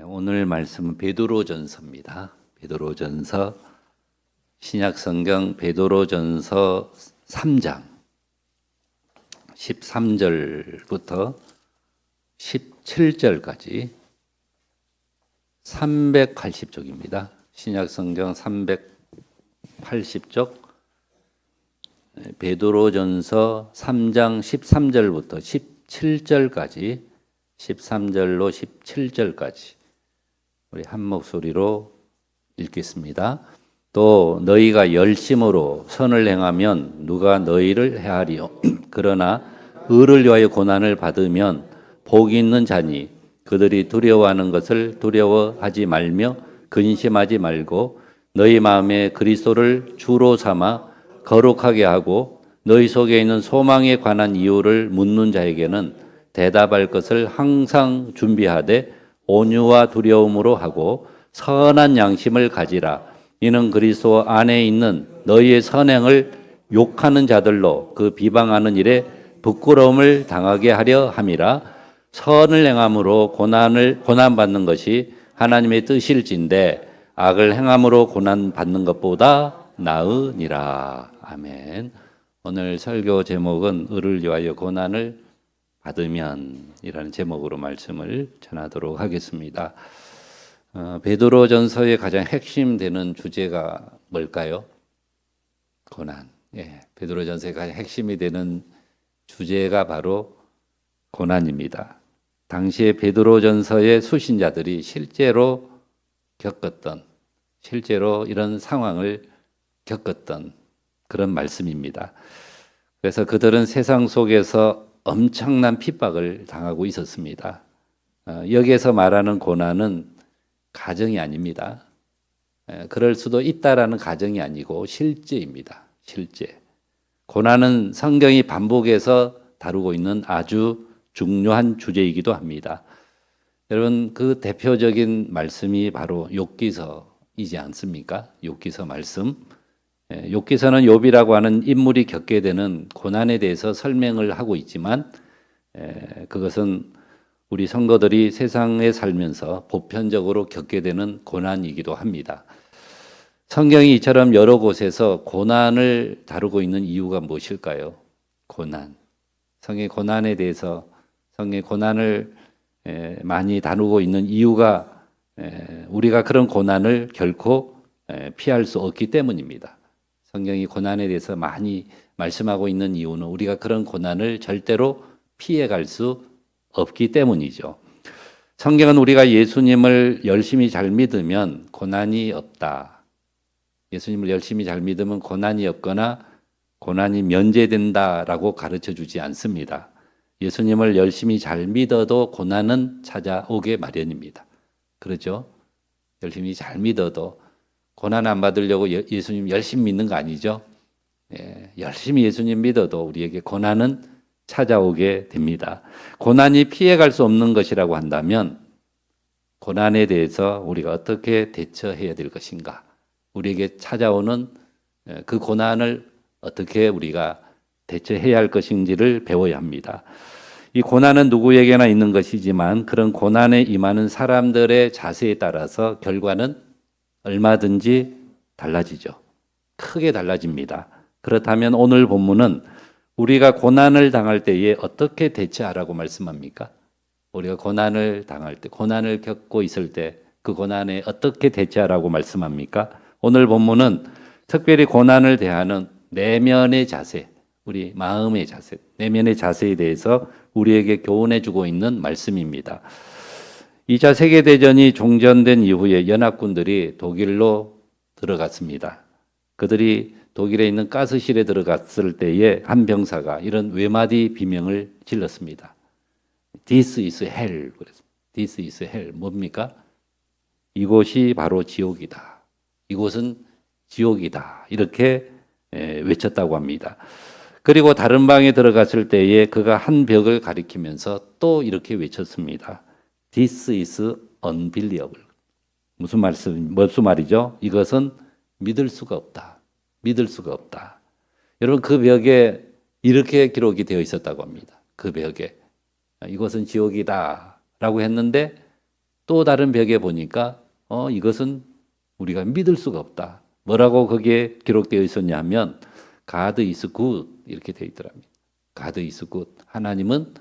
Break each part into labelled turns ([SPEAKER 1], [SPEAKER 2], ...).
[SPEAKER 1] 오늘 말씀은 베드로전서입니다. 베드로전서 신약성경 베드로전서 3장 13절부터 17절까지 380쪽입니다. 신약성경 380쪽 베드로전서 3장 13절부터 17절까지 13절로 17절까지 우리 한 목소리로 읽겠습니다. 또 너희가 열심으로 선을 행하면 누가 너희를 해하리요. 그러나 의를 위하여 고난을 받으면 복이 있는 자니 그들이 두려워하는 것을 두려워하지 말며 근심하지 말고 너희 마음에 그리스도를 주로 삼아 거룩하게 하고 너희 속에 있는 소망에 관한 이유를 묻는 자에게는 대답할 것을 항상 준비하되 온유와 두려움으로 하고 선한 양심을 가지라. 이는 그리스도 안에 있는 너희의 선행을 욕하는 자들로 그 비방하는 일에 부끄러움을 당하게 하려 함이라. 선을 행함으로 고난받는 것이 하나님의 뜻일진데 악을 행함으로 고난받는 것보다 나으니라. 아멘. 오늘 설교 제목은 의를 위하여 고난을 받으면이라는 제목으로 말씀을 전하도록 하겠습니다. 베드로전서의 가장 핵심되는 주제가 뭘까요? 고난. 베드로전서의 가장 핵심이 되는 주제가 바로 고난입니다. 당시에 베드로전서의 수신자들이 실제로 이런 상황을 겪었던 그런 말씀입니다. 그래서 그들은 세상 속에서 엄청난 핍박을 당하고 있었습니다. 여기에서 말하는 고난은 가정이 아닙니다. 그럴 수도 있다라는 가정이 아니고 실제입니다. 실제. 고난은 성경이 반복해서 다루고 있는 아주 중요한 주제이기도 합니다. 여러분, 그 대표적인 말씀이 바로 욥기서이지 않습니까? 욥기서 말씀. 욥기서는 욥이라고 하는 인물이 겪게 되는 고난에 대해서 설명을 하고 있지만 그것은 우리 성도들이 세상에 살면서 보편적으로 겪게 되는 고난이기도 합니다. 성경이 이처럼 여러 곳에서 고난을 다루고 있는 이유가 무엇일까요? 고난. 성경의 고난에 대해서 성경의 고난을 많이 다루고 있는 이유가 우리가 그런 고난을 결코 피할 수 없기 때문입니다. 성경이 고난에 대해서 많이 말씀하고 있는 이유는 우리가 그런 고난을 절대로 피해갈 수 없기 때문이죠. 성경은 우리가 예수님을 열심히 잘 믿으면 고난이 없다. 예수님을 열심히 잘 믿으면 고난이 없거나 고난이 면제된다라고 가르쳐 주지 않습니다. 예수님을 열심히 잘 믿어도 고난은 찾아오게 마련입니다. 그렇죠? 열심히 잘 믿어도 고난 안 받으려고 예수님 열심히 믿는 거 아니죠? 열심히 예수님 믿어도 우리에게 고난은 찾아오게 됩니다. 고난이 피해갈 수 없는 것이라고 한다면 고난에 대해서 우리가 어떻게 대처해야 될 것인가? 우리에게 찾아오는 그 고난을 어떻게 우리가 대처해야 할 것인지를 배워야 합니다. 이 고난은 누구에게나 있는 것이지만 그런 고난에 임하는 사람들의 자세에 따라서 결과는 얼마든지 달라지죠. 크게 달라집니다. 그렇다면 오늘 본문은 우리가 고난을 당할 때에 어떻게 대처하라고 말씀합니까? 우리가 고난을 당할 때, 고난을 겪고 있을 때 그 고난에 어떻게 대처하라고 말씀합니까? 오늘 본문은 특별히 고난을 대하는 내면의 자세, 우리 마음의 자세, 내면의 자세에 대해서 우리에게 교훈해 주고 있는 말씀입니다. 2차 세계대전이 종전된 이후에 연합군들이 독일로 들어갔습니다. 그들이 독일에 있는 가스실에 들어갔을 때에 한 병사가 이런 외마디 비명을 질렀습니다. This is hell. This is hell. 뭡니까? 이곳이 바로 지옥이다. 이곳은 지옥이다. 이렇게 외쳤다고 합니다. 그리고 다른 방에 들어갔을 때에 그가 한 벽을 가리키면서 또 이렇게 외쳤습니다. This is unbelievable. 무슨 말이죠? 이것은 믿을 수가 없다. 믿을 수가 없다. 여러분, 그 벽에 이렇게 기록이 되어 있었다고 합니다. 그 벽에. 이것은 지옥이다 라고 했는데 또 다른 벽에 보니까 이것은 우리가 믿을 수가 없다. 뭐라고 거기에 기록되어 있었냐 하면 God is good 이렇게 되어 있더랍니다. God is good. 하나님은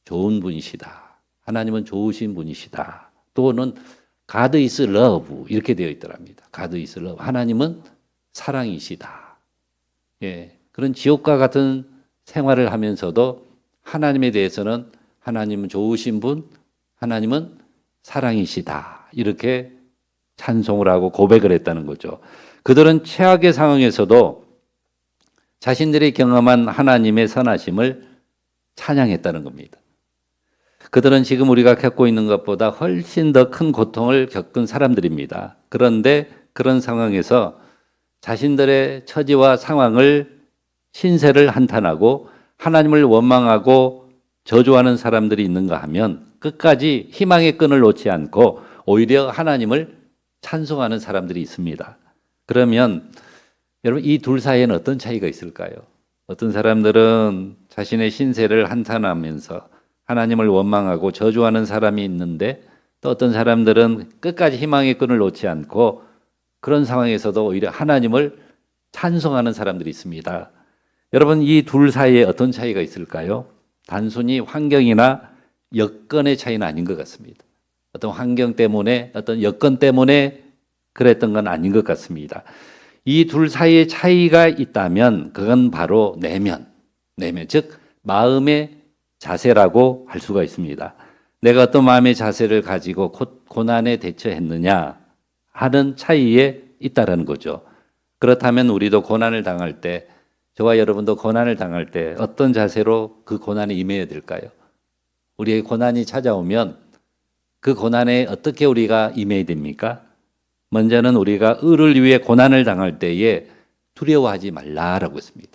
[SPEAKER 1] 좋은 분이시다. 하나님은 좋으신 분이시다. 또는 God is love 이렇게 되어 있더랍니다. God is love. 하나님은 사랑이시다. 예, 그런 지옥과 같은 생활을 하면서도 하나님에 대해서는 하나님은 좋으신 분, 하나님은 사랑이시다. 이렇게 찬송을 하고 고백을 했다는 거죠. 그들은 최악의 상황에서도 자신들이 경험한 하나님의 선하심을 찬양했다는 겁니다. 그들은 지금 우리가 겪고 있는 것보다 훨씬 더 큰 고통을 겪은 사람들입니다. 그런데 그런 상황에서 자신들의 처지와 상황을 신세를 한탄하고 하나님을 원망하고 저주하는 사람들이 있는가 하면 끝까지 희망의 끈을 놓지 않고 오히려 하나님을 찬송하는 사람들이 있습니다. 그러면 여러분 이 둘 사이에는 어떤 차이가 있을까요? 어떤 사람들은 자신의 신세를 한탄하면서 하나님을 원망하고 저주하는 사람이 있는데 또 어떤 사람들은 끝까지 희망의 끈을 놓지 않고 그런 상황에서도 오히려 하나님을 찬송하는 사람들이 있습니다. 여러분 이 둘 사이에 어떤 차이가 있을까요? 단순히 환경이나 여건의 차이는 아닌 것 같습니다. 어떤 환경 때문에 어떤 여건 때문에 그랬던 건 아닌 것 같습니다. 이 둘 사이에 차이가 있다면 그건 바로 내면, 즉 마음의 자세라고 할 수가 있습니다. 내가 어떤 마음의 자세를 가지고 고난에 대처했느냐 하는 차이에 있다라는 거죠. 그렇다면 우리도 고난을 당할 때, 저와 여러분도 고난을 당할 때 어떤 자세로 그 고난에 임해야 될까요? 우리의 고난이 찾아오면 그 고난에 어떻게 우리가 임해야 됩니까? 먼저는 우리가 의를 위해 고난을 당할 때에 두려워하지 말라라고 했습니다.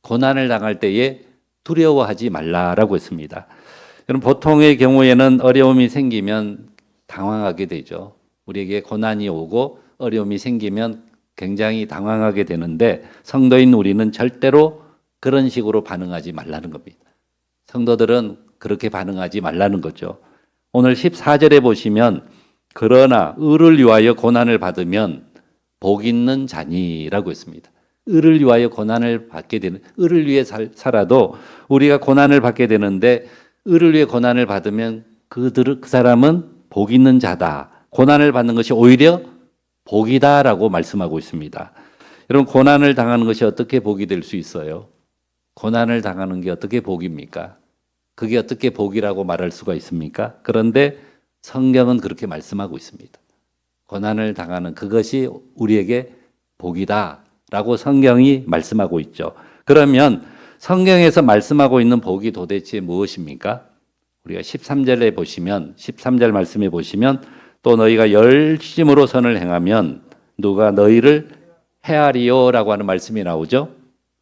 [SPEAKER 1] 고난을 당할 때에 두려워하지 말라라고 했습니다. 그럼 보통의 경우에는 어려움이 생기면 당황하게 되죠. 우리에게 고난이 오고 어려움이 생기면 굉장히 당황하게 되는데 성도인 우리는 절대로 그런 식으로 반응하지 말라는 겁니다. 성도들은 그렇게 반응하지 말라는 거죠. 오늘 14절에 보시면 그러나 의를 위하여 고난을 받으면 복 있는 자니라고 했습니다. 의를 위하여 고난을 받게 되는, 의를 위해 살아도 우리가 고난을 받게 되는데 의를 위해 고난을 받으면 그 사람은 복 있는 자다. 고난을 받는 것이 오히려 복이다라고 말씀하고 있습니다. 여러분 고난을 당하는 것이 어떻게 복이 될 수 있어요? 고난을 당하는 게 어떻게 복입니까? 그게 어떻게 복이라고 말할 수가 있습니까? 그런데 성경은 그렇게 말씀하고 있습니다. 고난을 당하는 그것이 우리에게 복이다라고 성경이 말씀하고 있죠. 그러면 성경에서 말씀하고 있는 복이 도대체 무엇입니까? 우리가 13절에 보시면 13절 말씀에 보시면 또 너희가 열심으로 선을 행하면 누가 너희를 헤아리요라고 하는 말씀이 나오죠.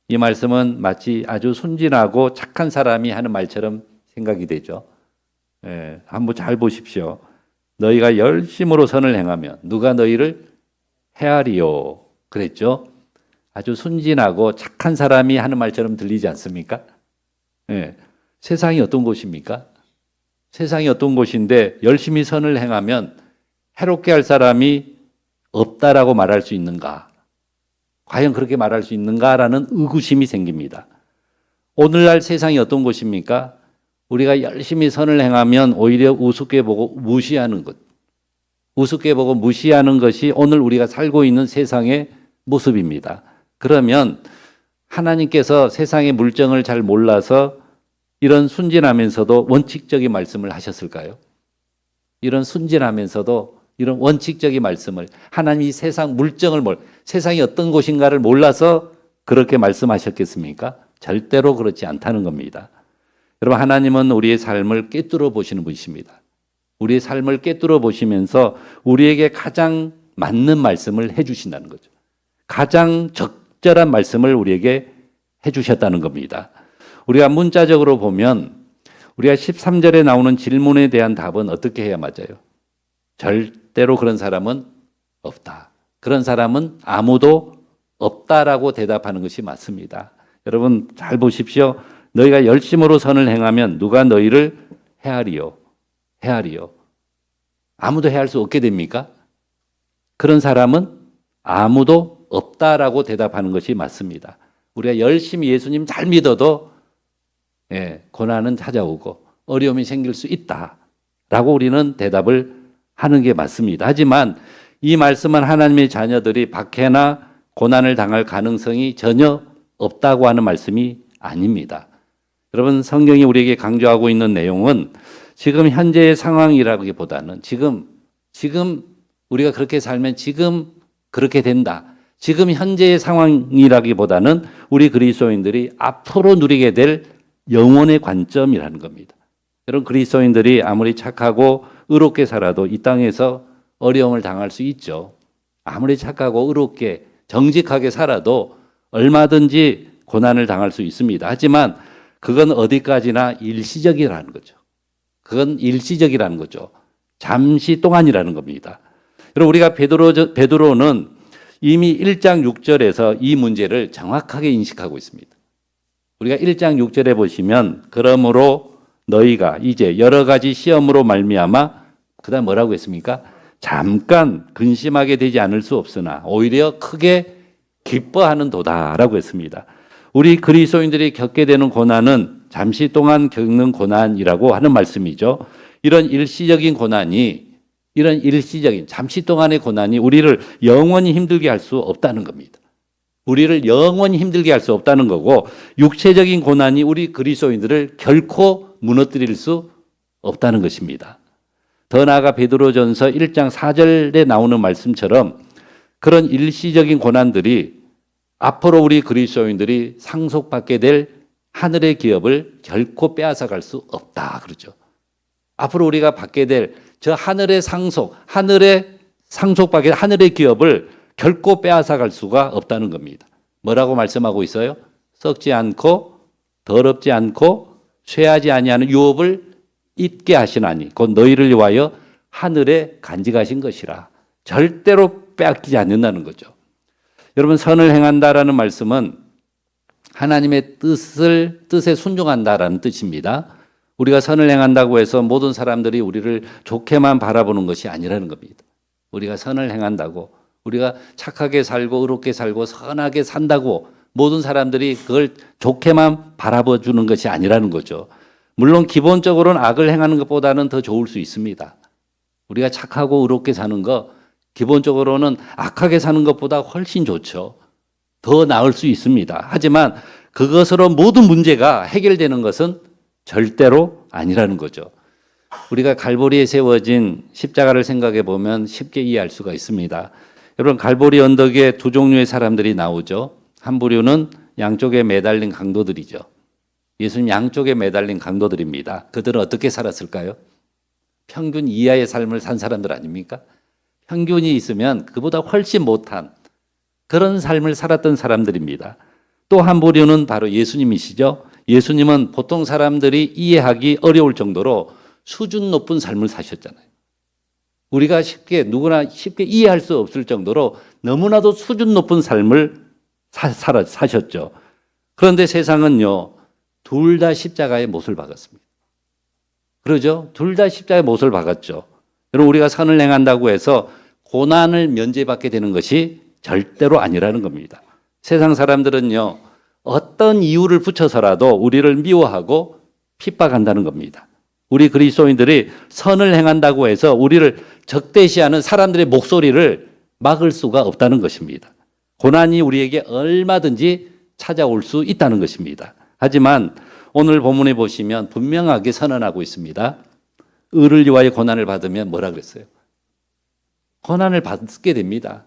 [SPEAKER 1] 이 말씀은 마치 아주 순진하고 착한 사람이 하는 말처럼 생각이 되죠. 예, 한번 잘 보십시오. 너희가 열심으로 선을 행하면 누가 너희를 헤아리요 그랬죠. 아주 순진하고 착한 사람이 하는 말처럼 들리지 않습니까? 예, 세상이 어떤 곳입니까? 세상이 어떤 곳인데 열심히 선을 행하면 해롭게 할 사람이 없다라고 말할 수 있는가? 과연 그렇게 말할 수 있는가라는 의구심이 생깁니다. 오늘날 세상이 어떤 곳입니까? 우리가 열심히 선을 행하면 오히려 우습게 보고 무시하는 것. 우습게 보고 무시하는 것이 오늘 우리가 살고 있는 세상의 모습입니다. 그러면 하나님께서 세상의 물정을 잘 몰라서 이런 순진하면서도 원칙적인 말씀을 하셨을까요? 이런 순진하면서도 이런 원칙적인 말씀을 하나님이 세상 물정을 세상이 어떤 곳인가를 몰라서 그렇게 말씀하셨겠습니까? 절대로 그렇지 않다는 겁니다. 여러분 하나님은 우리의 삶을 꿰뚫어 보시는 분이십니다. 우리의 삶을 꿰뚫어 보시면서 우리에게 가장 맞는 말씀을 해주신다는 거죠. 가장 적절한 말씀을 우리에게 해주셨다는 겁니다. 우리가 문자적으로 보면 우리가 13절에 나오는 질문에 대한 답은 어떻게 해야 맞아요? 절대로 그런 사람은 없다. 그런 사람은 아무도 없다라고 대답하는 것이 맞습니다. 여러분 잘 보십시오. 너희가 열심으로 선을 행하면 누가 너희를 헤아리요. 헤아리요. 아무도 해할 수 없게 됩니까? 그런 사람은 아무도 없다라고 대답하는 것이 맞습니다. 우리가 열심히 예수님 잘 믿어도 고난은 찾아오고 어려움이 생길 수 있다라고 우리는 대답을 하는 게 맞습니다. 하지만 이 말씀은 하나님의 자녀들이 박해나 고난을 당할 가능성이 전혀 없다고 하는 말씀이 아닙니다. 여러분, 성경이 우리에게 강조하고 있는 내용은 지금 현재의 상황이라기보다는 지금 우리가 그렇게 살면 지금 그렇게 된다. 지금 현재의 상황이라기보다는 우리 그리스도인들이 앞으로 누리게 될 영혼의 관점이라는 겁니다. 여러분, 그리스도인들이 아무리 착하고 의롭게 살아도 이 땅에서 어려움을 당할 수 있죠. 아무리 착하고 의롭게 정직하게 살아도 얼마든지 고난을 당할 수 있습니다. 하지만 그건 어디까지나 일시적이라는 거죠. 그건 일시적이라는 거죠. 잠시 동안이라는 겁니다. 여러분, 우리가 베드로는 이미 1장 6절에서 이 문제를 정확하게 인식하고 있습니다. 우리가 1장 6절에 보시면 그러므로 너희가 이제 여러 가지 시험으로 말미암아 그다음 뭐라고 했습니까? 잠깐 근심하게 되지 않을 수 없으나 오히려 크게 기뻐하는 도다라고 했습니다. 우리 그리스도인들이 겪게 되는 고난은 잠시 동안 겪는 고난이라고 하는 말씀이죠. 이런 일시적인 잠시 동안의 고난이 우리를 영원히 힘들게 할 수 없다는 겁니다. 우리를 영원히 힘들게 할 수 없다는 거고, 육체적인 고난이 우리 그리스도인들을 결코 무너뜨릴 수 없다는 것입니다. 더 나아가 베드로전서 1장 4절에 나오는 말씀처럼 그런 일시적인 고난들이 앞으로 우리 그리스도인들이 상속받게 될 하늘의 기업을 결코 빼앗아갈 수 없다 그러죠. 앞으로 우리가 받게 될 저 하늘의 상속받게 하늘의 기업을 결코 빼앗아갈 수가 없다는 겁니다. 뭐라고 말씀하고 있어요? 썩지 않고 더럽지 않고 쇠하지 아니하는 유업을 잊게 하시나니 곧 너희를 위하여 하늘에 간직하신 것이라. 절대로 빼앗기지 않는다는 거죠. 여러분, 선을 행한다라는 말씀은 하나님의 뜻에 순종한다라는 뜻입니다. 우리가 선을 행한다고 해서 모든 사람들이 우리를 좋게만 바라보는 것이 아니라는 겁니다. 우리가 선을 행한다고, 우리가 착하게 살고 의롭게 살고 선하게 산다고 모든 사람들이 그걸 좋게만 바라봐 주는 것이 아니라는 거죠. 물론 기본적으로는 악을 행하는 것보다는 더 좋을 수 있습니다. 우리가 착하고 의롭게 사는 거 기본적으로는 악하게 사는 것보다 훨씬 좋죠. 더 나을 수 있습니다. 하지만 그것으로 모든 문제가 해결되는 것은 절대로 아니라는 거죠. 우리가 갈보리에 세워진 십자가를 생각해 보면 쉽게 이해할 수가 있습니다. 여러분, 갈보리 언덕에 두 종류의 사람들이 나오죠. 한 부류는 양쪽에 매달린 강도들이죠. 예수님 양쪽에 매달린 강도들입니다. 그들은 어떻게 살았을까요? 평균 이하의 삶을 산 사람들 아닙니까? 평균이 있으면 그보다 훨씬 못한 그런 삶을 살았던 사람들입니다. 또 한 부류는 바로 예수님이시죠. 예수님은 보통 사람들이 이해하기 어려울 정도로 수준 높은 삶을 사셨잖아요. 우리가 누구나 쉽게 이해할 수 없을 정도로 너무나도 수준 높은 삶을 사셨죠. 그런데 세상은요, 둘 다 십자가의 못을 박았습니다. 그러죠? 둘 다 십자가의 못을 박았죠. 여러분, 우리가 선을 행한다고 해서 고난을 면제받게 되는 것이 절대로 아니라는 겁니다. 세상 사람들은요, 어떤 이유를 붙여서라도 우리를 미워하고 핍박한다는 겁니다. 우리 그리스도인들이 선을 행한다고 해서 우리를 적대시하는 사람들의 목소리를 막을 수가 없다는 것입니다. 고난이 우리에게 얼마든지 찾아올 수 있다는 것입니다. 하지만 오늘 본문에 보시면 분명하게 선언하고 있습니다. 의를 위하여 고난을 받으면 뭐라 그랬어요? 고난을 받게 됩니다.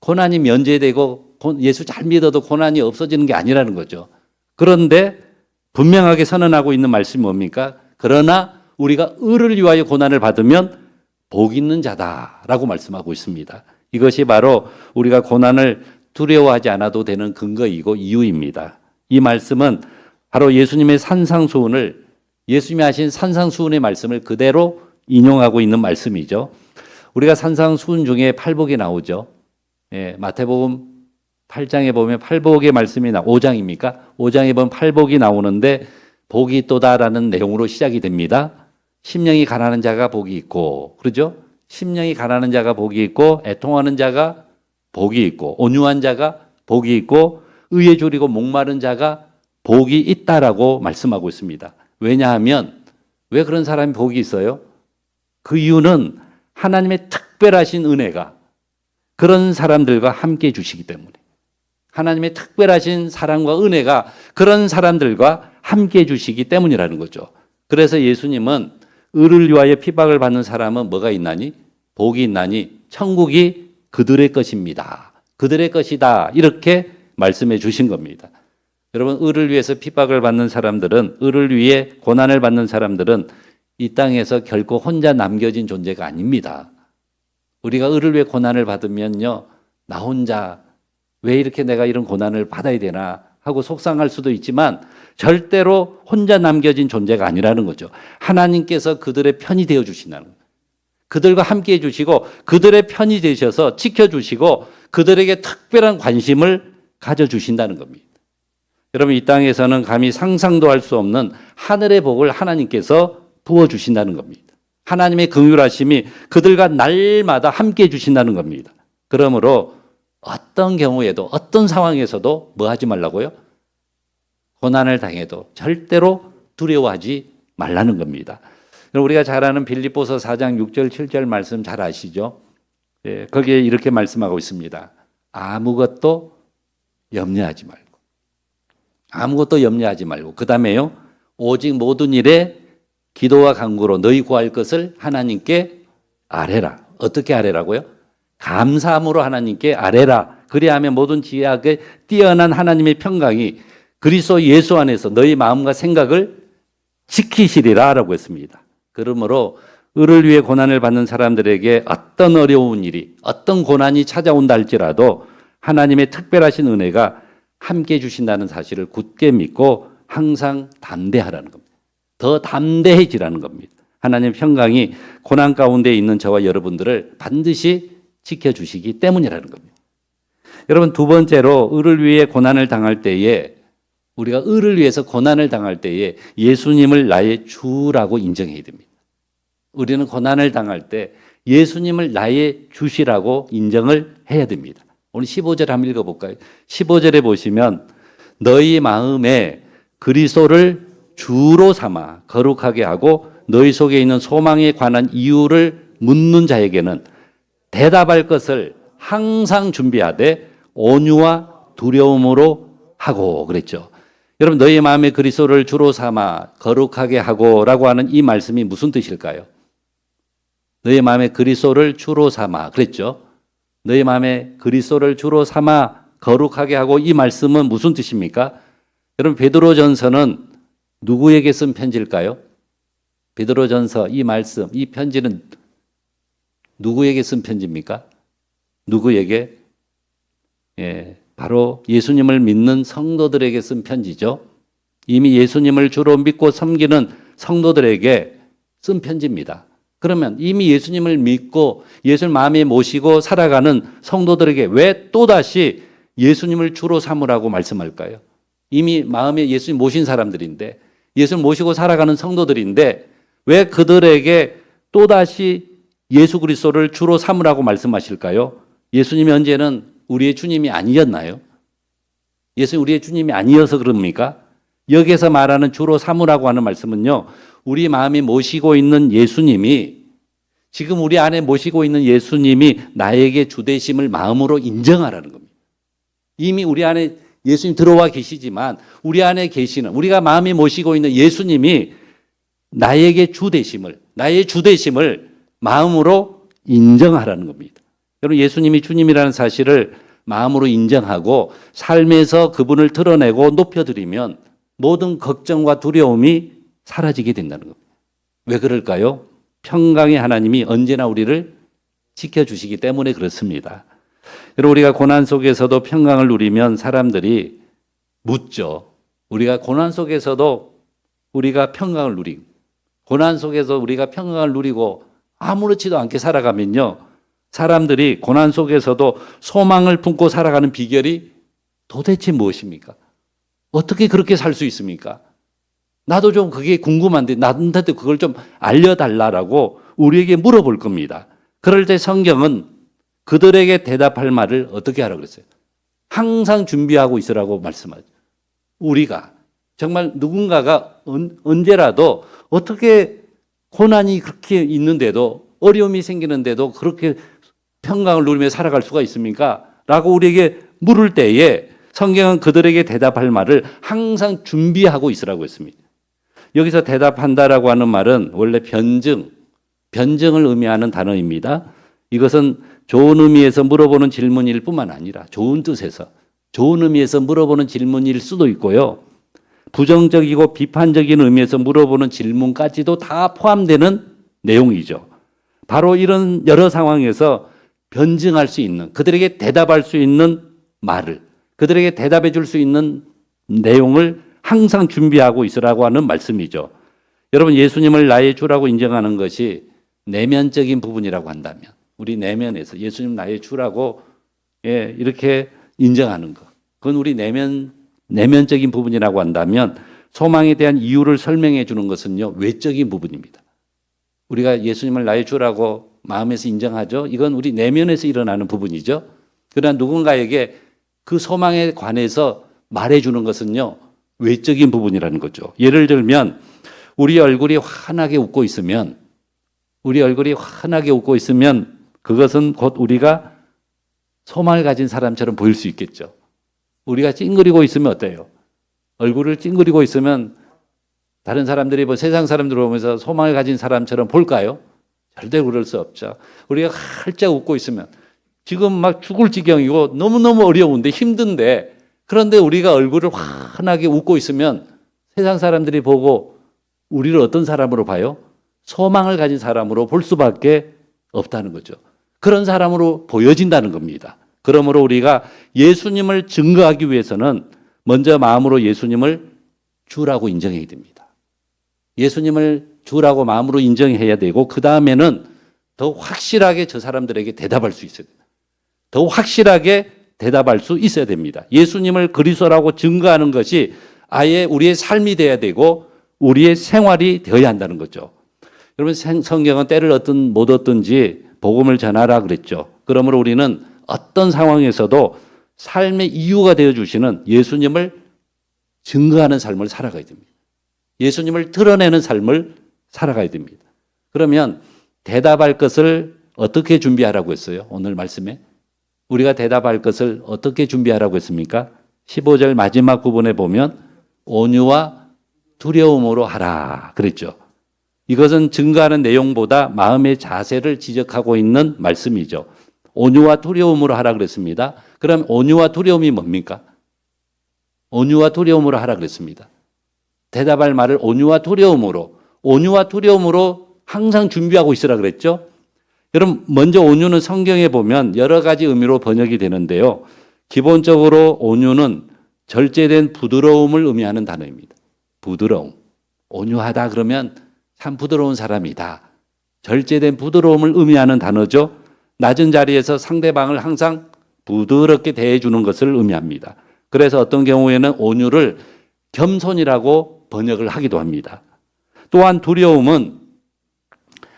[SPEAKER 1] 고난이 면제되고 예수 잘 믿어도 고난이 없어지는 게 아니라는 거죠. 그런데 분명하게 선언하고 있는 말씀이 뭡니까? 그러나 우리가 의를 위하여 고난을 받으면 복 있는 자다라고 말씀하고 있습니다. 이것이 바로 우리가 고난을 두려워하지 않아도 되는 근거이고 이유입니다. 이 말씀은 바로 예수님의 산상수훈을, 예수님이 하신 산상수훈의 말씀을 그대로 인용하고 있는 말씀이죠. 우리가 산상수훈 중에 팔복이 나오죠. 마태복음 8장에 보면 팔복의 말씀이 5장입니까? 5장에 보면 팔복이 나오는데 복이 있도다라는 내용으로 시작이 됩니다. 심령이 가난한 자가 복이 있고, 그러죠? 심령이 가난한 자가 복이 있고 애통하는 자가 복이 있고 온유한 자가 복이 있고 의에 줄이고 목마른 자가 복이 있다라고 말씀하고 있습니다. 왜냐하면 왜 그런 사람이 복이 있어요? 그 이유는 하나님의 특별하신 은혜가 그런 사람들과 함께 주시기 때문에 하나님의 특별하신 사랑과 은혜가 그런 사람들과 함께 주시기 때문이라는 거죠. 그래서 예수님은 의를 위하여 핍박을 받는 사람은 뭐가 있나니? 복이 있나니 천국이 그들의 것입니다. 그들의 것이다. 이렇게 말씀해 주신 겁니다. 여러분, 의를 위해서 핍박을 받는 사람들은, 의를 위해 고난을 받는 사람들은 이 땅에서 결코 혼자 남겨진 존재가 아닙니다. 우리가 의를 위해 고난을 받으면요, 나 혼자 왜 이렇게 내가 이런 고난을 받아야 되나 하고 속상할 수도 있지만 절대로 혼자 남겨진 존재가 아니라는 거죠. 하나님께서 그들의 편이 되어 주신다는 거예요. 그들과 함께 해주시고 그들의 편이 되셔서 지켜주시고 그들에게 특별한 관심을 가져주신다는 겁니다. 여러분, 이 땅에서는 감히 상상도 할 수 없는 하늘의 복을 하나님께서 부어주신다는 겁니다. 하나님의 긍휼하심이 그들과 날마다 함께 해주신다는 겁니다. 그러므로 어떤 경우에도 어떤 상황에서도 뭐 하지 말라고요? 고난을 당해도 절대로 두려워하지 말라는 겁니다. 우리가 잘 아는 빌립보서 4장 6절 7절 말씀 잘 아시죠? 예, 거기에 이렇게 말씀하고 있습니다. 아무것도 염려하지 말고 아무것도 염려하지 말고 그 다음에요, 오직 모든 일에 기도와 간구로 너희 구할 것을 하나님께 아뢰라. 어떻게 아뢰라고요? 감사함으로 하나님께 아뢰라. 그리하면 모든 지혜하게 뛰어난 하나님의 평강이 그리스도 예수 안에서 너희 마음과 생각을 지키시리라 라고 했습니다. 그러므로 의를 위해 고난을 받는 사람들에게 어떤 어려운 일이, 어떤 고난이 찾아온다 할지라도 하나님의 특별하신 은혜가 함께 주신다는 사실을 굳게 믿고 항상 담대하라는 겁니다. 더 담대해지라는 겁니다. 하나님의 평강이 고난 가운데 있는 저와 여러분들을 반드시 지켜주시기 때문이라는 겁니다. 여러분, 두 번째로 의를 위해 고난을 당할 때에, 우리가 의를 위해서 고난을 당할 때에 예수님을 나의 주라고 인정해야 됩니다. 우리는 고난을 당할 때 예수님을 나의 주시라고 인정을 해야 됩니다. 오늘 15절 한번 읽어볼까요? 15절에 보시면 너희 마음에 그리스도를 주로 삼아 거룩하게 하고 너희 속에 있는 소망에 관한 이유를 묻는 자에게는 대답할 것을 항상 준비하되 온유와 두려움으로 하고 그랬죠. 여러분, 너희 마음에 그리스도를 주로 삼아 거룩하게 하고라고 하는 이 말씀이 무슨 뜻일까요? 너희 마음에 그리스도를 주로 삼아 그랬죠. 너희 마음에 그리스도를 주로 삼아 거룩하게 하고, 이 말씀은 무슨 뜻입니까? 여러분, 베드로전서는 누구에게 쓴 편지일까요? 베드로전서 이 말씀, 이 편지는 누구에게 쓴 편지입니까? 누구에게? 예, 바로 예수님을 믿는 성도들에게 쓴 편지죠. 이미 예수님을 주로 믿고 섬기는 성도들에게 쓴 편지입니다. 그러면 이미 예수님을 믿고 예수를 마음에 모시고 살아가는 성도들에게 왜 또다시 예수님을 주로 삼으라고 말씀할까요? 이미 마음에 예수님 모신 사람들인데, 예수를 모시고 살아가는 성도들인데 왜 그들에게 또다시 예수 그리스도를 주로 삼으라고 말씀하실까요? 예수님이 언제는 우리의 주님이 아니었나요? 예수님 우리의 주님이 아니어서 그럽니까? 여기에서 말하는 주로 삼으라고 하는 말씀은요, 우리 마음에 모시고 있는 예수님이, 지금 우리 안에 모시고 있는 예수님이 나에게 주되심을 마음으로 인정하라는 겁니다. 이미 우리 안에 예수님 들어와 계시지만 우리 안에 계시는, 우리가 마음에 모시고 있는 예수님이 나에게 주되심을, 나의 주되심을 마음으로 인정하라는 겁니다. 여러분, 예수님이 주님이라는 사실을 마음으로 인정하고 삶에서 그분을 드러내고 높여드리면 모든 걱정과 두려움이 사라지게 된다는 겁니다. 왜 그럴까요? 평강의 하나님이 언제나 우리를 지켜주시기 때문에 그렇습니다. 여러분, 우리가 고난 속에서도 평강을 누리면 사람들이 묻죠. 우리가 고난 속에서도 우리가 평강을 누리고, 고난 속에서 우리가 평강을 누리고 아무렇지도 않게 살아가면요, 사람들이 고난 속에서도 소망을 품고 살아가는 비결이 도대체 무엇입니까? 어떻게 그렇게 살 수 있습니까? 나도 좀 그게 궁금한데 나한테도 그걸 좀 알려달라고 우리에게 물어볼 겁니다. 그럴 때 성경은 그들에게 대답할 말을 어떻게 하라고 그랬어요? 항상 준비하고 있으라고 말씀하죠. 우리가 정말 누군가가 언제라도 어떻게 고난이 그렇게 있는데도 어려움이 생기는데도 그렇게 평강을 누리며 살아갈 수가 있습니까? 라고 우리에게 물을 때에 성경은 그들에게 대답할 말을 항상 준비하고 있으라고 했습니다. 여기서 대답한다라고 하는 말은 원래 변증을 의미하는 단어입니다. 이것은 좋은 의미에서 물어보는 질문일 뿐만 아니라 좋은 뜻에서 좋은 의미에서 물어보는 질문일 수도 있고요. 부정적이고 비판적인 의미에서 물어보는 질문까지도 다 포함되는 내용이죠. 바로 이런 여러 상황에서 변증할 수 있는, 그들에게 대답할 수 있는 말을, 그들에게 대답해 줄 수 있는 내용을 항상 준비하고 있으라고 하는 말씀이죠. 여러분, 예수님을 나의 주라고 인정하는 것이 내면적인 부분이라고 한다면, 우리 내면에서 예수님 나의 주라고 이렇게 인정하는 것, 그건 우리 내면적인 부분이라고 한다면, 소망에 대한 이유를 설명해 주는 것은요, 외적인 부분입니다. 우리가 예수님을 나의 주라고 마음에서 인정하죠. 이건 우리 내면에서 일어나는 부분이죠. 그러나 누군가에게 그 소망에 관해서 말해주는 것은요, 외적인 부분이라는 거죠. 예를 들면 우리 얼굴이 환하게 웃고 있으면 그것은 곧 우리가 소망을 가진 사람처럼 보일 수 있겠죠. 우리가 찡그리고 있으면 어때요? 얼굴을 찡그리고 있으면 다른 사람들이 세상 사람들 보면서 소망을 가진 사람처럼 볼까요? 절대 그럴 수 없죠. 우리가 활짝 웃고 있으면 지금 막 죽을 지경이고 너무너무 어려운데 힘든데, 그런데 우리가 얼굴을 환하게 웃고 있으면 세상 사람들이 보고 우리를 어떤 사람으로 봐요? 소망을 가진 사람으로 볼 수밖에 없다는 거죠. 그런 사람으로 보여진다는 겁니다. 그러므로 우리가 예수님을 증거하기 위해서는 먼저 마음으로 예수님을 주라고 인정해야 됩니다. 예수님을 주라고 마음으로 인정해야 되고, 그 다음에는 더 확실하게 저 사람들에게 대답할 수 있어야 됩니다. 더 확실하게 대답할 수 있어야 됩니다. 예수님을 그리스도라고 증거하는 것이 아예 우리의 삶이 되어야 되고 우리의 생활이 되어야 한다는 거죠. 여러분, 성경은 때를 얻든 못 얻든지 복음을 전하라 그랬죠. 그러므로 우리는 어떤 상황에서도 삶의 이유가 되어주시는 예수님을 증거하는 삶을 살아가야 됩니다. 예수님을 드러내는 삶을 살아가야 됩니다. 그러면 대답할 것을 어떻게 준비하라고 했어요? 오늘 말씀에 우리가 대답할 것을 어떻게 준비하라고 했습니까? 15절 마지막 부분에 보면 온유와 두려움으로 하라 그랬죠. 이것은 증거하는 내용보다 마음의 자세를 지적하고 있는 말씀이죠. 온유와 두려움으로 하라 그랬습니다. 그럼 온유와 두려움이 뭡니까? 온유와 두려움으로 하라 그랬습니다. 대답할 말을 온유와 두려움으로 항상 준비하고 있으라 그랬죠. 여러분, 먼저 온유는 성경에 보면 여러 가지 의미로 번역이 되는데요. 기본적으로 온유는 절제된 부드러움을 의미하는 단어입니다. 부드러움. 온유하다 그러면 참 부드러운 사람이다. 절제된 부드러움을 의미하는 단어죠. 낮은 자리에서 상대방을 항상 부드럽게 대해주는 것을 의미합니다. 그래서 어떤 경우에는 온유를 겸손이라고 번역을 하기도 합니다. 또한 두려움은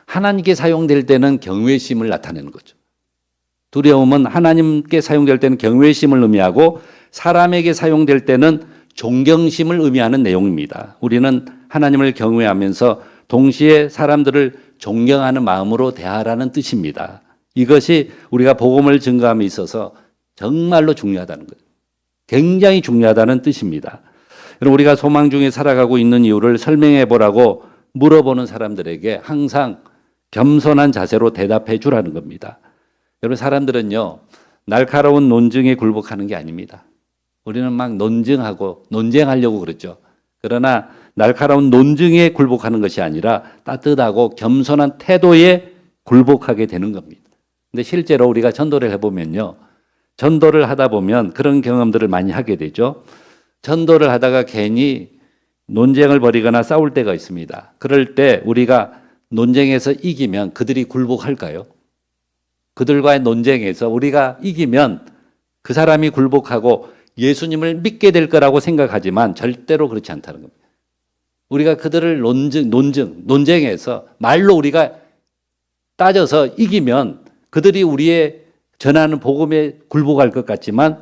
[SPEAKER 1] 하나님께 사용될 때는 경외심을 나타내는 거죠. 두려움은 하나님께 사용될 때는 경외심을 의미하고 사람에게 사용될 때는 존경심을 의미하는 내용입니다. 우리는 하나님을 경외하면서 동시에 사람들을 존경하는 마음으로 대하라는 뜻입니다. 이것이 우리가 복음을 증거함에 있어서 정말로 중요하다는 거예요. 굉장히 중요하다는 뜻입니다. 우리가 소망 중에 살아가고 있는 이유를 설명해 보라고 물어보는 사람들에게 항상 겸손한 자세로 대답해 주라는 겁니다. 여러분, 사람들은요, 날카로운 논증에 굴복하는 게 아닙니다. 우리는 막 논쟁하려고 그랬죠. 그러나 날카로운 논증에 굴복하는 것이 아니라 따뜻하고 겸손한 태도에 굴복하게 되는 겁니다. 근데 실제로 우리가 전도를 해보면요, 전도를 하다 보면 그런 경험들을 많이 하게 되죠. 전도를 하다가 괜히 논쟁을 벌이거나 싸울 때가 있습니다. 그럴 때 우리가 논쟁에서 이기면 그들이 굴복할까요? 그들과의 논쟁에서 우리가 이기면 그 사람이 굴복하고 예수님을 믿게 될 거라고 생각하지만 절대로 그렇지 않다는 겁니다. 우리가 그들을 논쟁에서 말로 우리가 따져서 이기면 그들이 우리의 전하는 복음에 굴복할 것 같지만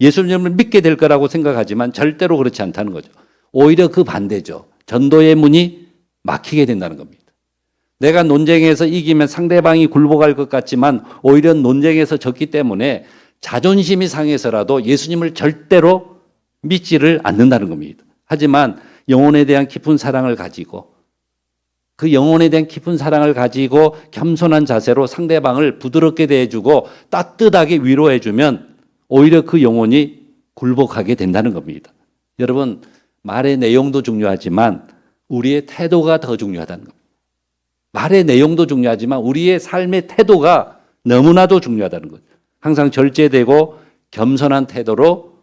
[SPEAKER 1] 예수님을 믿게 될 거라고 생각하지만 절대로 그렇지 않다는 거죠. 오히려 그 반대죠. 전도의 문이 막히게 된다는 겁니다. 내가 논쟁에서 이기면 상대방이 굴복할 것 같지만 오히려 논쟁에서 졌기 때문에 자존심이 상해서라도 예수님을 절대로 믿지를 않는다는 겁니다. 하지만 영혼에 대한 깊은 사랑을 가지고 그 영혼에 대한 깊은 사랑을 가지고 겸손한 자세로 상대방을 부드럽게 대해주고 따뜻하게 위로해주면 오히려 그 영혼이 굴복하게 된다는 겁니다. 여러분, 말의 내용도 중요하지만 우리의 태도가 더 중요하다는 겁니다. 말의 내용도 중요하지만 우리의 삶의 태도가 너무나도 중요하다는 거죠. 항상 절제되고 겸손한 태도로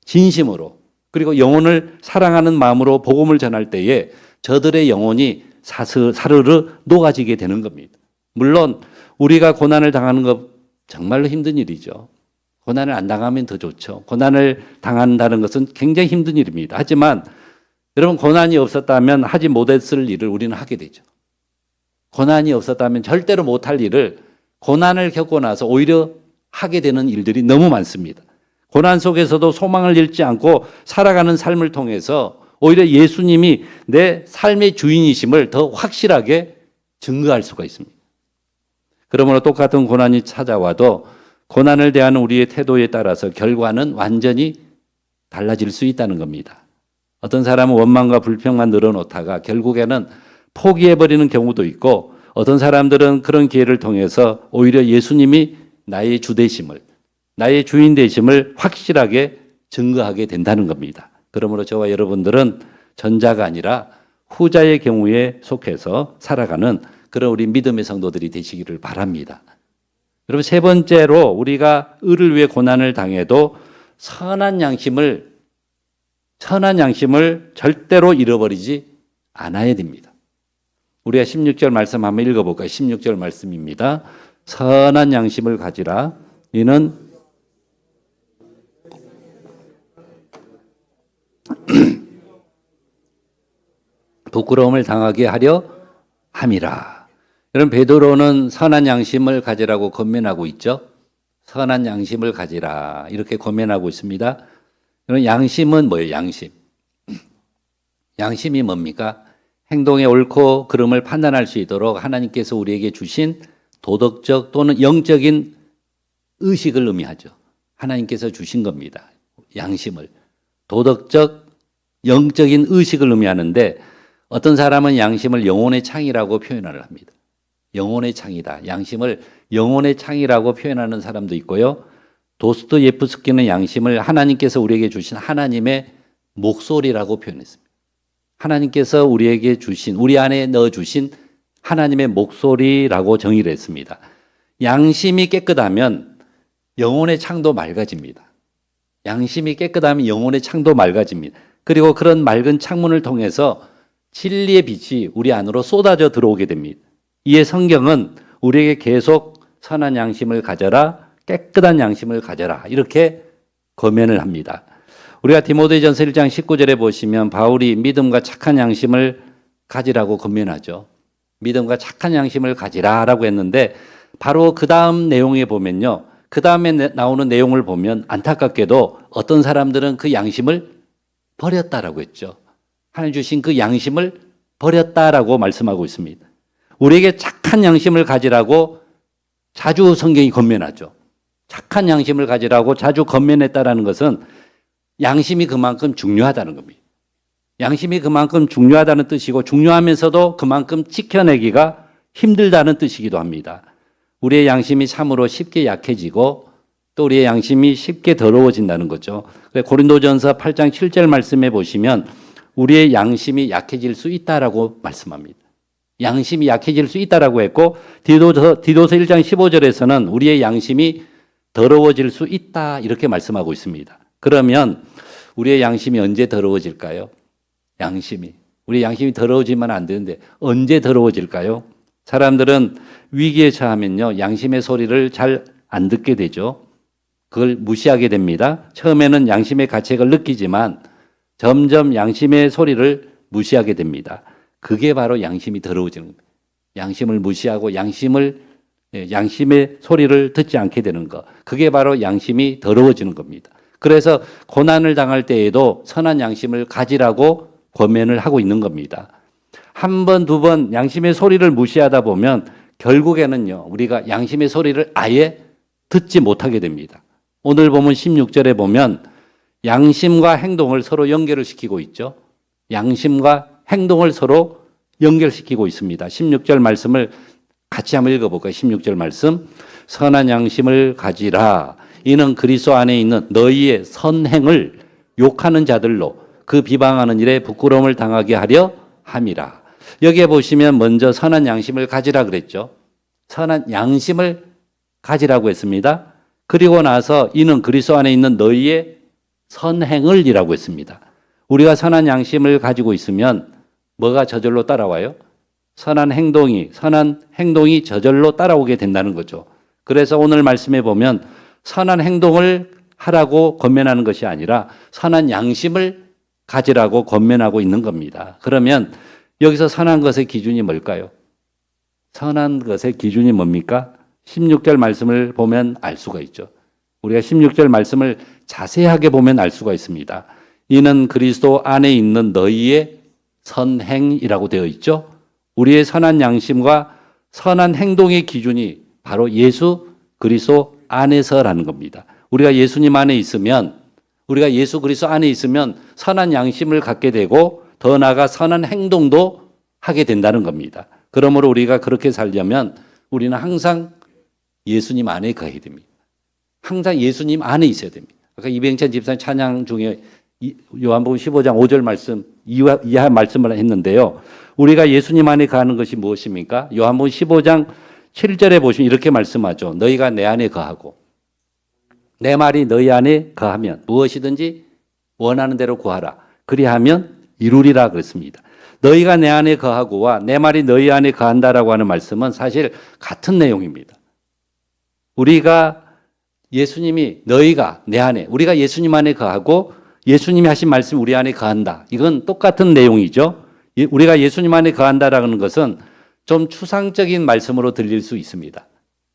[SPEAKER 1] 진심으로 그리고 영혼을 사랑하는 마음으로 복음을 전할 때에 저들의 영혼이 사르르 녹아지게 되는 겁니다. 물론 우리가 고난을 당하는 것 정말로 힘든 일이죠. 고난을 안 당하면 더 좋죠. 고난을 당한다는 것은 굉장히 힘든 일입니다. 하지만 여러분, 고난이 없었다면 하지 못했을 일을 우리는 하게 되죠. 고난이 없었다면 절대로 못할 일을 고난을 겪고 나서 오히려 하게 되는 일들이 너무 많습니다. 고난 속에서도 소망을 잃지 않고 살아가는 삶을 통해서 오히려 예수님이 내 삶의 주인이심을 더 확실하게 증거할 수가 있습니다. 그러므로 똑같은 고난이 찾아와도 고난을 대하는 우리의 태도에 따라서 결과는 완전히 달라질 수 있다는 겁니다. 어떤 사람은 원망과 불평만 늘어놓다가 결국에는 포기해버리는 경우도 있고 어떤 사람들은 그런 기회를 통해서 오히려 예수님이 나의 주 되심을, 나의 주인 되심을 확실하게 증거하게 된다는 겁니다. 그러므로 저와 여러분들은 전자가 아니라 후자의 경우에 속해서 살아가는 그런 우리 믿음의 성도들이 되시기를 바랍니다. 여러분, 세 번째로 우리가 의를 위해 고난을 당해도 선한 양심을 절대로 잃어버리지 않아야 됩니다. 우리가 16절 말씀 한번 읽어볼까요? 16절 말씀입니다. 선한 양심을 가지라. 이는 부끄러움을 당하게 하려 함이라. 여러분, 베드로는 선한 양심을 가지라고 권면하고 있죠. 선한 양심을 가지라 이렇게 권면하고 있습니다. 여러분, 양심은 뭐예요? 양심. 양심이 뭡니까? 행동의 옳고 그름을 판단할 수 있도록 하나님께서 우리에게 주신 도덕적 또는 영적인 의식을 의미하죠. 하나님께서 주신 겁니다. 양심을. 도덕적, 영적인 의식을 의미하는데 어떤 사람은 양심을 영혼의 창이라고 표현을 합니다. 영혼의 창이다. 양심을 영혼의 창이라고 표현하는 사람도 있고요. 도스토예프스키는 양심을 하나님께서 우리에게 주신 하나님의 목소리라고 표현했습니다. 하나님께서 우리에게 주신, 우리 안에 넣어주신 하나님의 목소리라고 정의를 했습니다. 양심이 깨끗하면 영혼의 창도 맑아집니다. 양심이 깨끗하면 영혼의 창도 맑아집니다. 그리고 그런 맑은 창문을 통해서 진리의 빛이 우리 안으로 쏟아져 들어오게 됩니다. 이에 성경은 우리에게 계속 선한 양심을 가져라, 깨끗한 양심을 가져라 이렇게 권면을 합니다. 우리가 디모데전서 1장 19절에 보시면 바울이 믿음과 착한 양심을 가지라고 권면하죠. 믿음과 착한 양심을 가지라라고 했는데 바로 그 다음 내용에 보면요. 그 다음에 나오는 내용을 보면 안타깝게도 어떤 사람들은 그 양심을 버렸다라고 했죠. 하나님 주신 그 양심을 버렸다라고 말씀하고 있습니다. 우리에게 착한 양심을 가지라고 자주 성경이 권면하죠. 착한 양심을 가지라고 자주 권면했다라는 것은 양심이 그만큼 중요하다는 겁니다. 양심이 그만큼 중요하다는 뜻이고 중요하면서도 그만큼 지켜내기가 힘들다는 뜻이기도 합니다. 우리의 양심이 참으로 쉽게 약해지고 또 우리의 양심이 쉽게 더러워진다는 거죠. 고린도전서 8장 7절 말씀에 보시면 우리의 양심이 약해질 수 있다라고 말씀합니다. 양심이 약해질 수 있다라고 했고 디도서 1장 15절에서는 우리의 양심이 더러워질 수 있다 이렇게 말씀하고 있습니다. 그러면 우리의 양심이 언제 더러워질까요? 우리 양심이 더러워지면 안 되는데 언제 더러워질까요? 사람들은 위기에 처하면요 양심의 소리를 잘 안 듣게 되죠. 그걸 무시하게 됩니다. 처음에는 양심의 가책을 느끼지만 점점 양심의 소리를 무시하게 됩니다. 그게 바로 양심이 더러워지는 겁니다. 양심을 무시하고 양심을 양심의 소리를 듣지 않게 되는 것. 그게 바로 양심이 더러워지는 겁니다. 그래서 고난을 당할 때에도 선한 양심을 가지라고 권면을 하고 있는 겁니다. 한 번, 두 번 양심의 소리를 무시하다 보면 결국에는요, 우리가 양심의 소리를 아예 듣지 못하게 됩니다. 오늘 보면 16절에 보면 양심과 행동을 서로 연결을 시키고 있죠. 양심과 행동을 서로 연결시키고 있습니다. 16절 말씀을 같이 한번 읽어볼까요? 16절 말씀. 선한 양심을 가지라. 이는 그리스도 안에 있는 너희의 선행을 욕하는 자들로 그 비방하는 일에 부끄러움을 당하게 하려 함이라. 여기에 보시면 먼저 선한 양심을 가지라 그랬죠. 선한 양심을 가지라고 했습니다. 그리고 나서 이는 그리스도 안에 있는 너희의 선행을 이라고 했습니다. 우리가 선한 양심을 가지고 있으면 뭐가 저절로 따라와요? 선한 행동이 저절로 따라오게 된다는 거죠. 그래서 오늘 말씀에 보면 선한 행동을 하라고 권면하는 것이 아니라 선한 양심을 가지라고 권면하고 있는 겁니다. 그러면 여기서 선한 것의 기준이 뭘까요? 선한 것의 기준이 뭡니까? 16절 말씀을 보면 알 수가 있죠. 우리가 16절 말씀을 자세하게 보면 알 수가 있습니다. 이는 그리스도 안에 있는 너희의 선행이라고 되어 있죠. 우리의 선한 양심과 선한 행동의 기준이 바로 예수 그리스도 안에서라는 겁니다. 우리가 예수님 안에 있으면, 우리가 예수 그리스도 안에 있으면 선한 양심을 갖게 되고 더 나아가 선한 행동도 하게 된다는 겁니다. 그러므로 우리가 그렇게 살려면 우리는 항상 예수님 안에 거해야 됩니다. 항상 예수님 안에 있어야 됩니다. 아까 이병찬 집사님 찬양 중에 요한복음 15장 5절 말씀 이하 말씀을 했는데요. 우리가 예수님 안에 거하는 것이 무엇입니까? 요한복음 15장 7절에 보시면 이렇게 말씀하죠. 너희가 내 안에 거하고 내 말이 너희 안에 거하면 무엇이든지 원하는 대로 구하라. 그리하면 이루리라 그랬습니다. 너희가 내 안에 거하고와 내 말이 너희 안에 거한다라고 하는 말씀은 사실 같은 내용입니다. 우리가 예수님이 너희가 내 안에, 우리가 예수님 안에 거하고 예수님이 하신 말씀이 우리 안에 거한다. 이건 똑같은 내용이죠. 우리가 예수님 안에 거한다라는 것은 좀 추상적인 말씀으로 들릴 수 있습니다.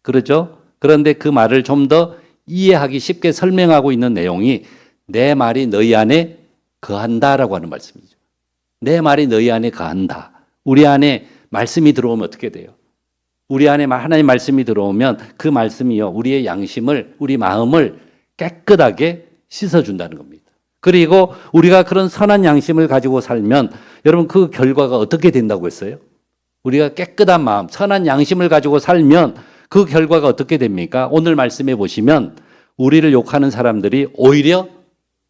[SPEAKER 1] 그렇죠? 그런데 그 말을 좀 더 이해하기 쉽게 설명하고 있는 내용이 내 말이 너희 안에 거한다라고 하는 말씀이죠. 내 말이 너희 안에 거한다. 우리 안에 말씀이 들어오면 어떻게 돼요? 우리 안에 하나님 말씀이 들어오면 그 말씀이요, 우리의 양심을, 우리 마음을 깨끗하게 씻어준다는 겁니다. 그리고 우리가 그런 선한 양심을 가지고 살면 여러분 그 결과가 어떻게 된다고 했어요? 우리가 깨끗한 마음, 선한 양심을 가지고 살면 그 결과가 어떻게 됩니까? 오늘 말씀해 보시면 우리를 욕하는 사람들이 오히려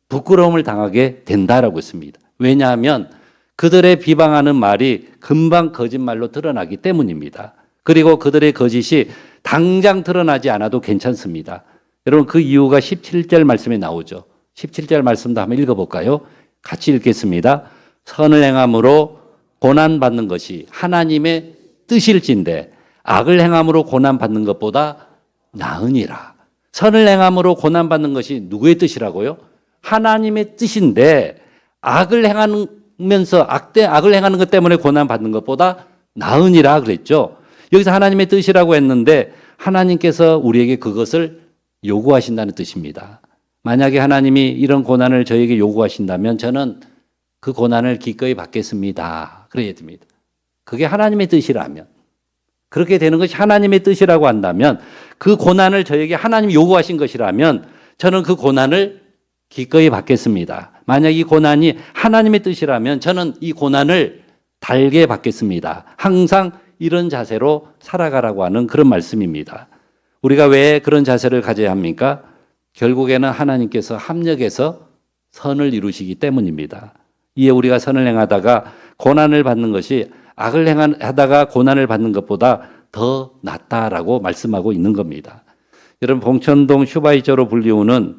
[SPEAKER 1] 부끄러움을 당하게 된다라고 했습니다. 왜냐하면 그들의 비방하는 말이 금방 거짓말로 드러나기 때문입니다. 그리고 그들의 거짓이 당장 드러나지 않아도 괜찮습니다. 여러분 그 이유가 17절 말씀에 나오죠. 17절 말씀도 한번 읽어볼까요? 같이 읽겠습니다. 선을 행함으로 고난받는 것이 하나님의 뜻일진데 악을 행함으로 고난받는 것보다 나으니라. 선을 행함으로 고난받는 것이 누구의 뜻이라고요? 하나님의 뜻인데 악을 행하면서 악을 행하는 것 때문에 고난받는 것보다 나으니라 그랬죠. 여기서 하나님의 뜻이라고 했는데 하나님께서 우리에게 그것을 요구하신다는 뜻입니다. 만약에 하나님이 이런 고난을 저에게 요구하신다면 저는 그 고난을 기꺼이 받겠습니다. 그래야 됩니다. 그게 하나님의 뜻이라면, 그렇게 되는 것이 하나님의 뜻이라고 한다면 그 고난을 저에게 하나님이 요구하신 것이라면 저는 그 고난을 기꺼이 받겠습니다. 만약 이 고난이 하나님의 뜻이라면 저는 이 고난을 달게 받겠습니다. 항상 이런 자세로 살아가라고 하는 그런 말씀입니다. 우리가 왜 그런 자세를 가져야 합니까? 결국에는 하나님께서 합력해서 선을 이루시기 때문입니다. 이에 우리가 선을 행하다가 고난을 받는 것이 악을 행하다가 고난을 받는 것보다 더 낫다라고 말씀하고 있는 겁니다. 여러분 봉천동 슈바이저로 불리우는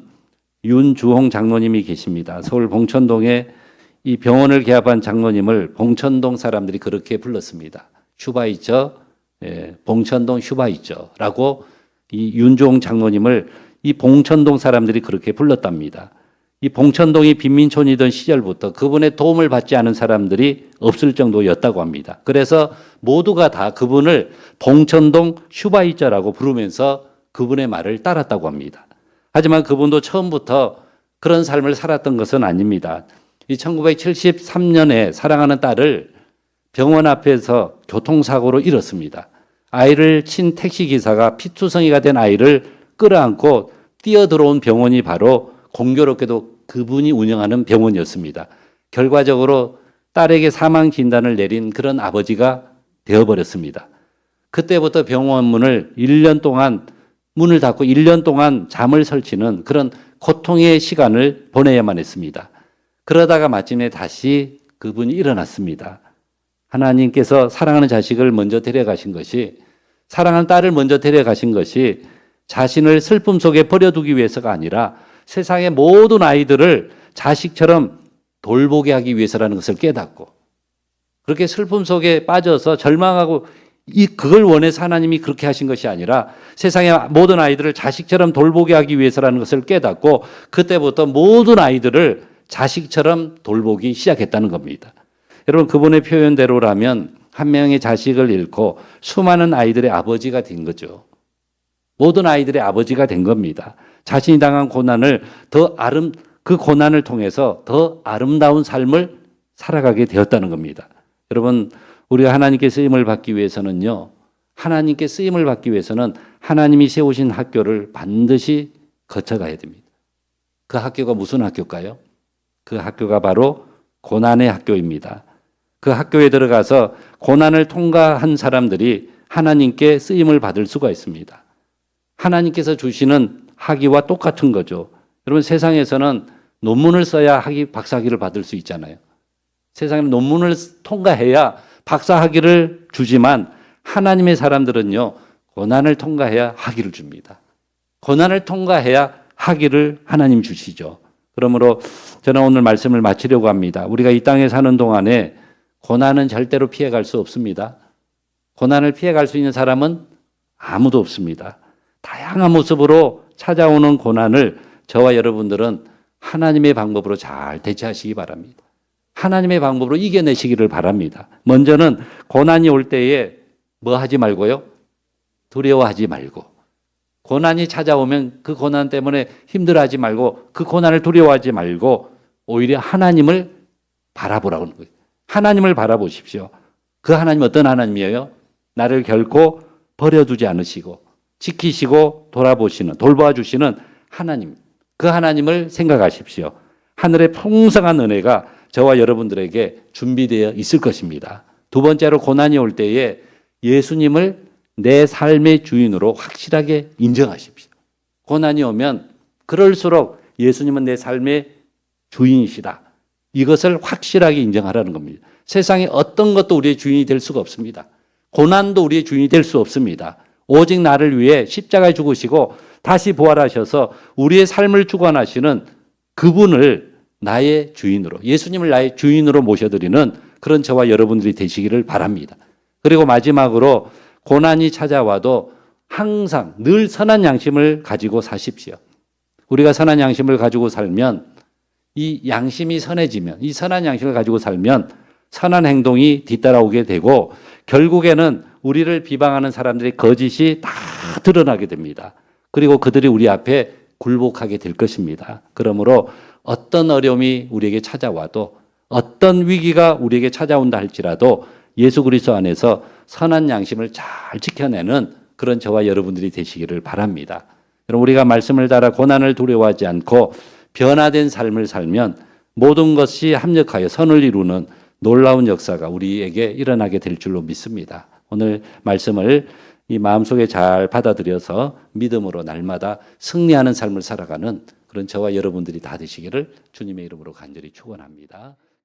[SPEAKER 1] 윤주홍 장로님이 계십니다. 서울 봉천동에 이 병원을 개업한 장로님을 봉천동 사람들이 그렇게 불렀습니다. 슈바이저, 봉천동 슈바이저라고 이 윤주홍 장로님을 이 봉천동 사람들이 그렇게 불렀답니다. 이 봉천동이 빈민촌이던 시절부터 그분의 도움을 받지 않은 사람들이 없을 정도였다고 합니다. 그래서 모두가 다 그분을 봉천동 슈바이처라고 부르면서 그분의 말을 따랐다고 합니다. 하지만 그분도 처음부터 그런 삶을 살았던 것은 아닙니다. 이 1973년에 사랑하는 딸을 병원 앞에서 교통사고로 잃었습니다. 아이를 친 택시기사가 피투성이가 된 아이를 끌어안고 뛰어들어온 병원이 바로 공교롭게도 그분이 운영하는 병원이었습니다. 결과적으로 딸에게 사망 진단을 내린 그런 아버지가 되어버렸습니다. 그때부터 병원 문을 1년 동안 문을 닫고 1년 동안 잠을 설치는 그런 고통의 시간을 보내야만 했습니다. 그러다가 마침내 다시 그분이 일어났습니다. 하나님께서 사랑하는 자식을 먼저 데려가신 것이, 사랑하는 딸을 먼저 데려가신 것이 자신을 슬픔 속에 버려두기 위해서가 아니라 세상의 모든 아이들을 자식처럼 돌보게 하기 위해서라는 것을 깨닫고, 그렇게 슬픔 속에 빠져서 절망하고 그걸 원해서 하나님이 그렇게 하신 것이 아니라 세상의 모든 아이들을 자식처럼 돌보게 하기 위해서라는 것을 깨닫고 그때부터 모든 아이들을 자식처럼 돌보기 시작했다는 겁니다. 여러분, 그분의 표현대로라면 한 명의 자식을 잃고 수많은 아이들의 아버지가 된 거죠. 모든 아이들의 아버지가 된 겁니다. 자신이 당한 고난을 그 고난을 통해서 더 아름다운 삶을 살아가게 되었다는 겁니다. 여러분, 우리가 하나님께 쓰임을 받기 위해서는요, 하나님께 쓰임을 받기 위해서는 하나님이 세우신 학교를 반드시 거쳐가야 됩니다. 그 학교가 무슨 학교일까요? 그 학교가 바로 고난의 학교입니다. 그 학교에 들어가서 고난을 통과한 사람들이 하나님께 쓰임을 받을 수가 있습니다. 하나님께서 주시는 학위와 똑같은 거죠. 여러분, 세상에서는 논문을 써야 박사학위를 받을 수 있잖아요. 세상에 논문을 통과해야 박사학위를 주지만 하나님의 사람들은요, 고난을 통과해야 학위를 줍니다. 고난을 통과해야 학위를 하나님 주시죠. 그러므로 저는 오늘 말씀을 마치려고 합니다. 우리가 이 땅에 사는 동안에 고난은 절대로 피해갈 수 없습니다. 고난을 피해갈 수 있는 사람은 아무도 없습니다. 다양한 모습으로 찾아오는 고난을 저와 여러분들은 하나님의 방법으로 잘 대처하시기 바랍니다. 하나님의 방법으로 이겨내시기를 바랍니다. 먼저는 고난이 올 때에 뭐 하지 말고요? 두려워하지 말고. 고난이 찾아오면 그 고난 때문에 힘들어하지 말고, 그 고난을 두려워하지 말고 오히려 하나님을 바라보라고 하는 거예요. 하나님을 바라보십시오. 그 하나님 어떤 하나님이에요? 나를 결코 버려두지 않으시고 지키시고 돌봐주시는 하나님. 그 하나님을 생각하십시오. 하늘의 풍성한 은혜가 저와 여러분들에게 준비되어 있을 것입니다. 두 번째로, 고난이 올 때에 예수님을 내 삶의 주인으로 확실하게 인정하십시오. 고난이 오면 그럴수록 예수님은 내 삶의 주인이시다. 이것을 확실하게 인정하라는 겁니다. 세상에 어떤 것도 우리의 주인이 될 수가 없습니다. 고난도 우리의 주인이 될 수 없습니다. 오직 나를 위해 십자가에 죽으시고 다시 부활하셔서 우리의 삶을 주관하시는 그분을 나의 주인으로, 예수님을 나의 주인으로 모셔드리는 그런 저와 여러분들이 되시기를 바랍니다. 그리고 마지막으로, 고난이 찾아와도 항상 늘 선한 양심을 가지고 사십시오. 우리가 선한 양심을 가지고 살면, 이 양심이 선해지면, 이 선한 양심을 가지고 살면 선한 행동이 뒤따라오게 되고 결국에는 우리를 비방하는 사람들의 거짓이 다 드러나게 됩니다. 그리고 그들이 우리 앞에 굴복하게 될 것입니다. 그러므로 어떤 어려움이 우리에게 찾아와도, 어떤 위기가 우리에게 찾아온다 할지라도 예수 그리스도 안에서 선한 양심을 잘 지켜내는 그런 저와 여러분들이 되시기를 바랍니다. 여러분, 우리가 말씀을 따라 고난을 두려워하지 않고 변화된 삶을 살면 모든 것이 합력하여 선을 이루는 놀라운 역사가 우리에게 일어나게 될 줄로 믿습니다. 오늘 말씀을 이 마음속에 잘 받아들여서 믿음으로 날마다 승리하는 삶을 살아가는 그런 저와 여러분들이 다 되시기를 주님의 이름으로 간절히 축원합니다.